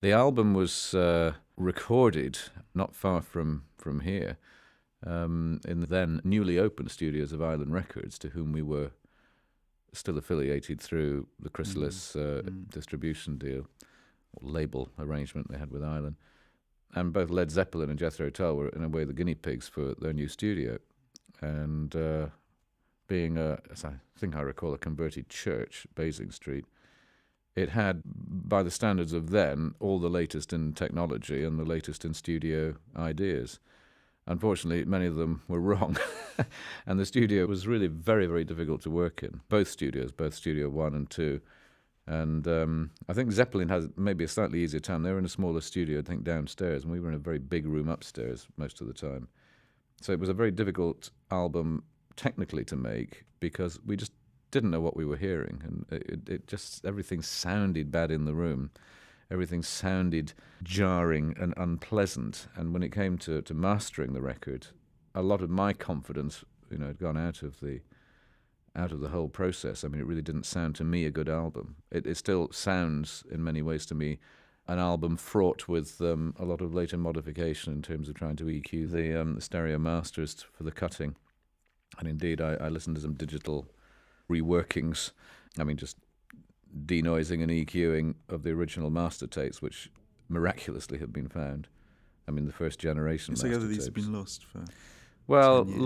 The album was recorded not far from here, in the then newly opened studios of Island Records, to whom we were still affiliated through the Chrysalis distribution deal, or label arrangement they had with Island. And both Led Zeppelin and Jethro Tull were, in a way, the guinea pigs for their new studio. And being, as I think I recall, a converted church, Basing Street, it had, by the standards of then, all the latest in technology and the latest in studio ideas. Unfortunately, many of them were wrong. And the studio was really very, very difficult to work in. Both studios, both Studio 1 and 2. And I think Zeppelin has maybe a slightly easier time. They were in a smaller studio, I think, downstairs, and we were in a very big room upstairs most of the time. So it was a very difficult album technically to make because we just didn't know what we were hearing. And it just, everything sounded bad in the room. Everything sounded jarring and unpleasant. And when it came to mastering the record, a lot of my confidence, had gone out of the whole process. I mean, it really didn't sound to me a good album. It still sounds, in many ways to me, an album fraught with a lot of later modification in terms of trying to EQ the stereo masters for the cutting. And indeed, I listened to some digital reworkings. I mean, just denoising and EQing of the original master tapes, which miraculously have been found. I mean, the first generation master tapes. So these have been lost for 10 well, years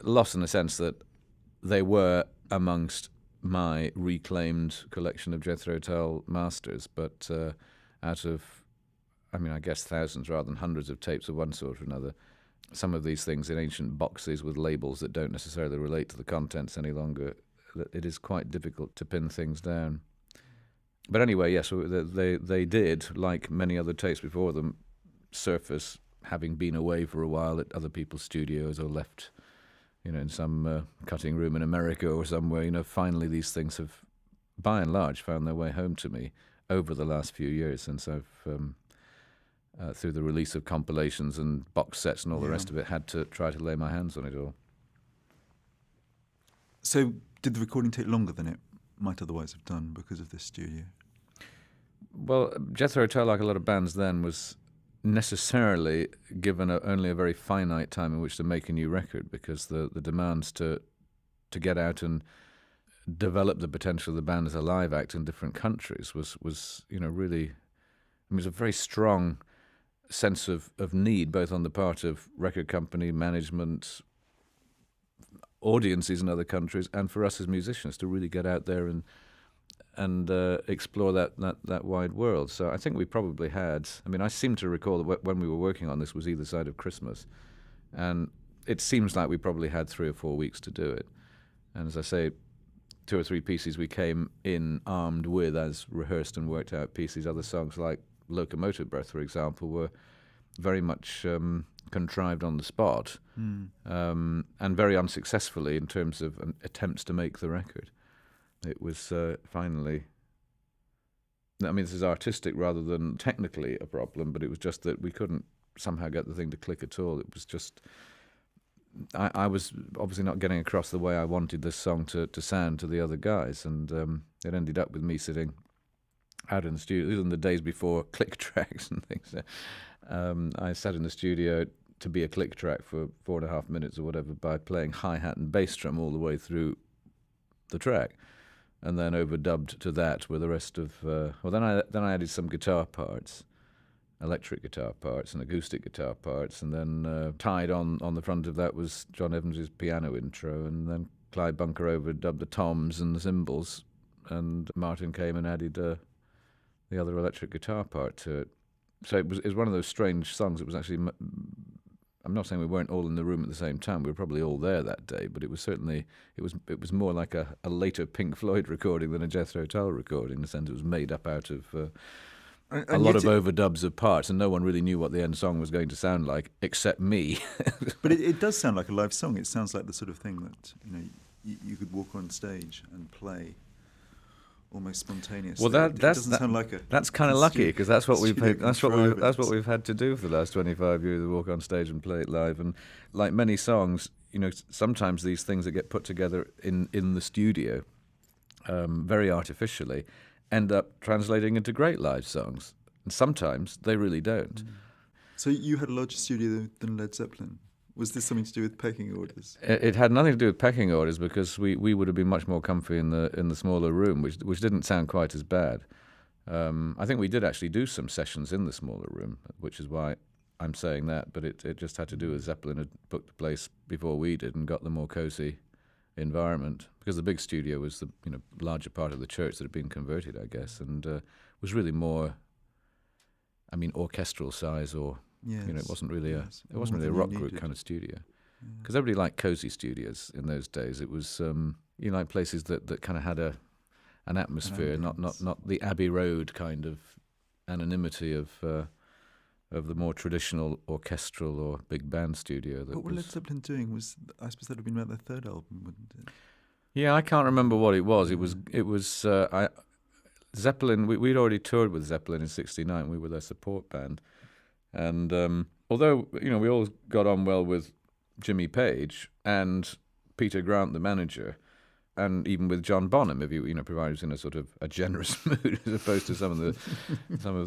lost in the sense that they were amongst my reclaimed collection of Jethro Tull masters, but out of, I guess thousands rather than hundreds of tapes of one sort or another, some of these things in ancient boxes with labels that don't necessarily relate to the contents any longer, it is quite difficult to pin things down. But anyway, yes, they did, like many other tapes before them, surface having been away for a while at other people's studios or left, in some cutting room in America or somewhere. Finally these things have, by and large, found their way home to me over the last few years since I've, through the release of compilations and box sets and all the rest of it, had to try to lay my hands on it all. So did the recording take longer than it might otherwise have done because of this studio? Well, Jethro Tull, like a lot of bands then, was necessarily given only a very finite time in which to make a new record, because the demands to get out and develop the potential of the band as a live act in different countries was really, it was a very strong sense of need, both on the part of record company management, audiences in other countries, and for us as musicians to really get out there and explore that wide world. So I think we probably had, I seem to recall that when we were working on this was either side of Christmas, and it seems like we probably had 3 or 4 weeks to do it. And as I say, 2 or 3 pieces we came in armed with as rehearsed and worked out pieces. Other songs like Locomotive Breath, for example, were very much contrived on the spot, and very unsuccessfully in terms of attempts to make the record. It was finally, this is artistic rather than technically a problem, but it was just that we couldn't somehow get the thing to click at all. It was just, I was obviously not getting across the way I wanted this song to sound to the other guys, and it ended up with me sitting out in the studio. These were in the days before click tracks and things. I sat in the studio to be a click track for 4.5 minutes or whatever by playing hi-hat and bass drum all the way through the track, and then overdubbed to that with the rest of. Then I added some guitar parts, electric guitar parts and acoustic guitar parts, and then tied on the front of that was John Evans' piano intro, and then Clyde Bunker overdubbed the toms and the cymbals, and Martin came and added the other electric guitar part to it. So it was one of those strange songs. It was actually, I'm not saying we weren't all in the room at the same time. We were probably all there that day, but it was certainly, it was more like a later Pink Floyd recording than a Jethro Tull recording, in the sense it was made up out of a lot of overdubs of parts, and no one really knew what the end song was going to sound like, except me. But it does sound like a live song. It sounds like the sort of thing that you could walk on stage and play almost spontaneously. Well, it doesn't sound like a. That's kind of lucky, because that's what we've had to do for the last 25 years: walk on stage and play it live. And like many songs, sometimes these things that get put together in the studio, very artificially, end up translating into great live songs. And sometimes they really don't. So you had a larger studio than Led Zeppelin. Was this something to do with pecking orders? It had nothing to do with pecking orders, because we would have been much more comfy in the smaller room, which didn't sound quite as bad. I think we did actually do some sessions in the smaller room, which is why I'm saying that. But it just had to do with Zeppelin had booked the place before we did and got the more cozy environment, because the big studio was the larger part of the church that had been converted, I guess, and was really more, orchestral size, or Yes. it wasn't really it More wasn't really a than you rock group needed. kind of studio. Because everybody liked cozy studios in those days. It was like places that kind of had an atmosphere, not the Abbey Road kind of anonymity of the more traditional orchestral or big band studio. What were Led Zeppelin doing? I suppose that would have been about their third album, wouldn't it? Yeah, I can't remember what it was. It was Zeppelin. We'd already toured with Zeppelin in '69. We were their support band, and although we all got on well with Jimmy Page and Peter Grant, the manager, and even with John Bonham, if provided he was in a sort of a generous mood, as opposed to some of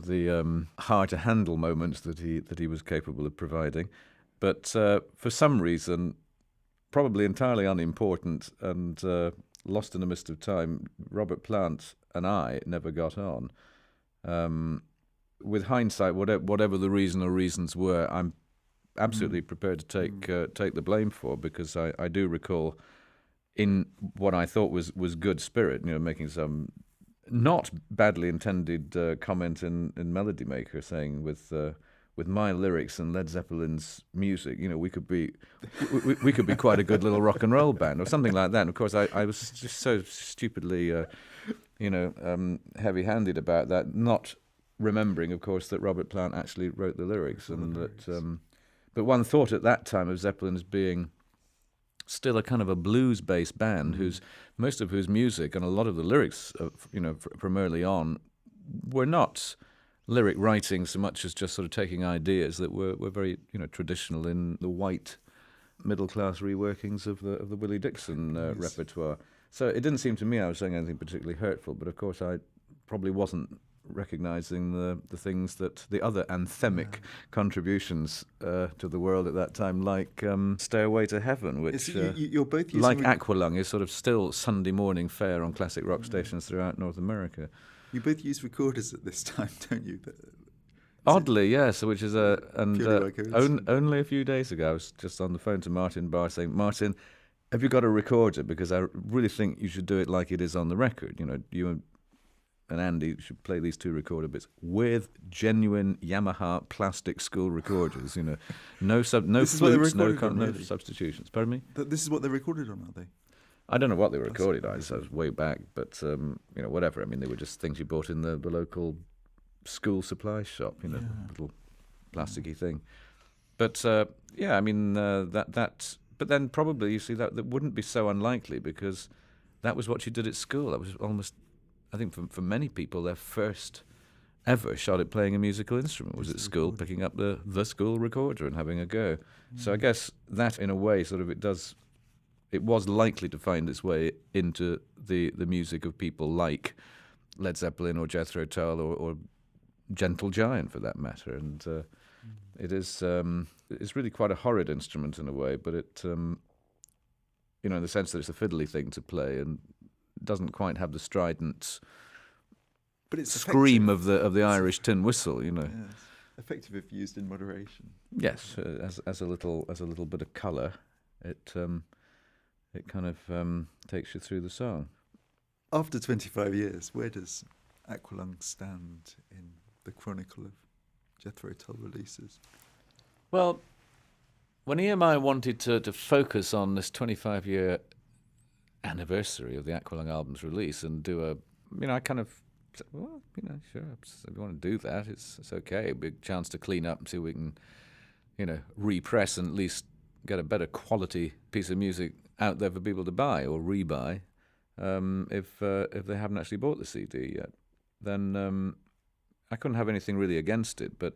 the hard to handle moments that he was capable of providing. But for some reason, probably entirely unimportant and lost in the mist of time, Robert Plant and I never got on. With hindsight, whatever the reason or reasons were, I'm absolutely prepared to take the blame for, because I do recall, in what I thought was good spirit, making some not badly intended comment in Melody Maker, saying with my lyrics and Led Zeppelin's music, we could be quite a good little rock and roll band, or something like that. And of course, I was just so stupidly, heavy-handed about that, not remembering, of course, that Robert Plant actually wrote the lyrics, but one thought at that time of Zeppelin as being still a kind of a blues-based band, most of whose music and a lot of the lyrics, from early on, were not lyric writing so much as just sort of taking ideas that were very traditional in the white middle class reworkings of the Willie Dixon repertoire. So it didn't seem to me I was saying anything particularly hurtful, but of course I probably wasn't recognizing the things that the other anthemic contributions to the world at that time, like Stairway to Heaven, which you're both using like Aqualung is sort of still Sunday morning fare on classic rock stations throughout North America. You both use recorders at this time, don't you? Oddly, yes, which is only a few days ago I was just on the phone to Martin Barr saying, Martin, have you got a recorder? Because I really think you should do it like it is on the record. You and Andy should play these two recorder bits with genuine Yamaha plastic school recorders. No flutes, no substitutions. Pardon me? This is what they recorded on, are they? I don't know what they were recorded on. So it was way back, but whatever. I mean, they were just things you bought in the local school supply shop. Little plasticky thing. But that. But then probably you see that wouldn't be so unlikely, because that was what you did at school. That was almost, I think, for many people, their first ever shot at playing a musical instrument was at school, picking up the school recorder and having a go. So I guess that, in a way, sort of it was likely to find its way into the music of people like Led Zeppelin or Jethro Tull or Gentle Giant, for that matter. And it's really quite a horrid instrument in a way, but it, in the sense that it's a fiddly thing to play and doesn't quite have the strident scream of the Irish tin whistle, Yes. Effective if used in moderation. Yes, as a little bit of colour, it kind of takes you through the song. After 25 years, where does Aqualung stand in the chronicle of Jethro Tull releases? Well, when EMI wanted to focus on this 25-year anniversary of the Aqualung album's release and do I kind of said, well, sure, if you want to do that, it's okay. A big chance to clean up and see if we can, repress and at least get a better quality piece of music out there for people to buy or rebuy, if they haven't actually bought the CD yet. Then I couldn't have anything really against it, but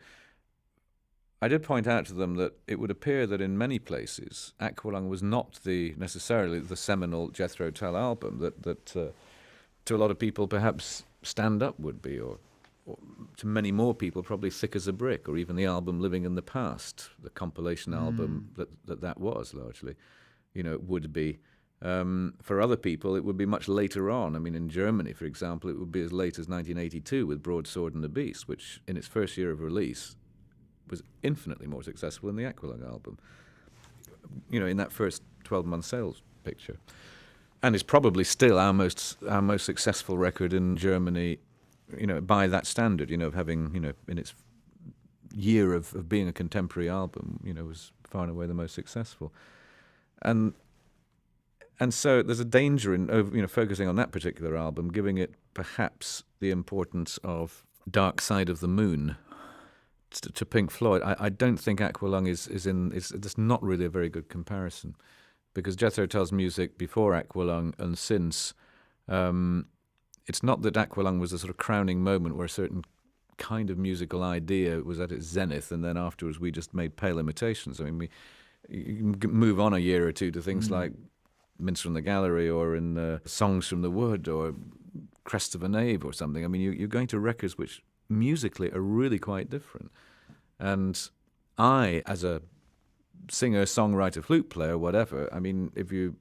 I did point out to them that it would appear that in many places Aqualung was not necessarily the seminal Jethro Tull album that to a lot of people perhaps Stand Up would be, or to many more people, probably Thick as a Brick, or even the album Living in the Past, the compilation album that was largely, it would be. For other people, it would be much later on. I mean, in Germany, for example, it would be as late as 1982 with Broadsword and the Beast, which in its first year of release was infinitely more successful than the Aqualung album, in that first 12-month sales picture. And it's probably still our most successful record in Germany, by that standard, of having, in its year of being a contemporary album, was far and away the most successful. And so there's a danger in focusing on that particular album, giving it perhaps the importance of Dark Side of the Moon to Pink Floyd. I don't think Aqualung is that's not really a very good comparison, because Jethro Tull's music before Aqualung and since, it's not that Aqualung was a sort of crowning moment where a certain kind of musical idea was at its zenith, and then afterwards we just made pale imitations. I mean, you can move on a year or two to things like Minster in the Gallery, or in Songs from the Wood, or Crest of a Knave or something. I mean, you're going to records which musically are really quite different. And I, as a singer, songwriter, flute player, whatever, I mean, if you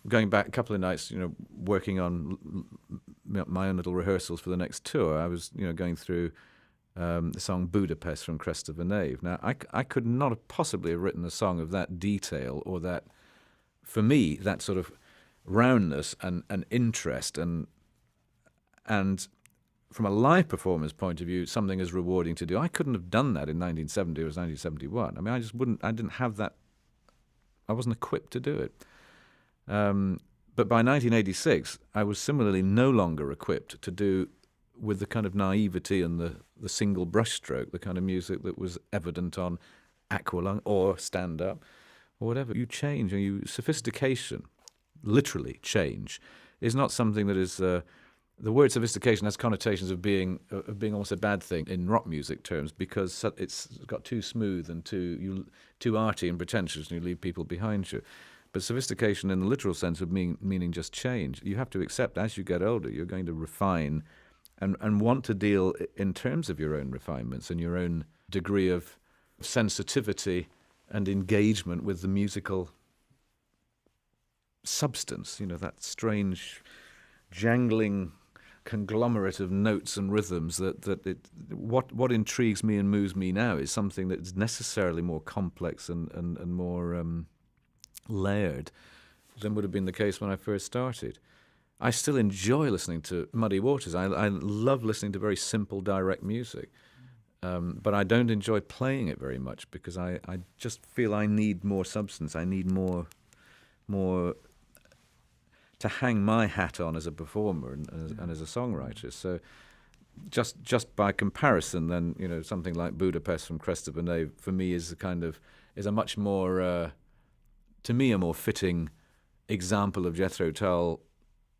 going back a couple of nights, working on my own little rehearsals for the next tour, I was, going through the song Budapest from Crest of a Knave. Now, I could not have possibly have written a song of that detail, or that, for me, that sort of roundness and interest, and from a live performance point of view, something as rewarding to do. I couldn't have done that in 1970 or 1971. I mean, I didn't have that. I wasn't equipped to do it. But by 1986, I was similarly no longer equipped to do with the kind of naivety and the single brushstroke, the kind of music that was evident on Aqualung or Stand Up or whatever. You change, and sophistication, literally change, is not something that is. The word sophistication has connotations of being almost a bad thing in rock music terms, because it's got too smooth and too arty and pretentious, and you leave people behind you. But sophistication in the literal sense of meaning just change. You have to accept, as you get older, you're going to refine and want to deal in terms of your own refinements and your own degree of sensitivity and engagement with the musical substance, that strange, jangling conglomerate of notes and rhythms what intrigues me and moves me now is something that's necessarily more complex and more layered than would have been the case when I first started. I still enjoy listening to Muddy Waters. I love listening to very simple, direct music, but I don't enjoy playing it very much, because I just feel I need more substance. I need more to hang my hat on as a performer and as a songwriter. So just by comparison, then, something like Budapest from Crest of a Knave for me is a much more, to me, a more fitting example of Jethro Tull,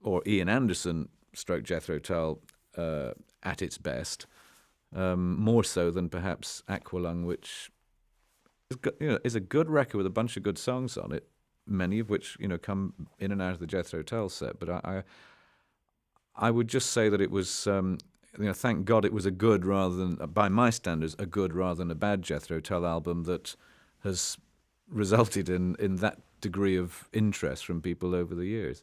or Ian Anderson stroke Jethro Tull at its best, more so than perhaps Aqualung, which is a good record with a bunch of good songs on it, many of which come in and out of the Jethro Tull set. But I would just say that it was, thank God it was a good rather than, by my standards, a good rather than a bad Jethro Tull album that has resulted in that degree of interest from people over the years.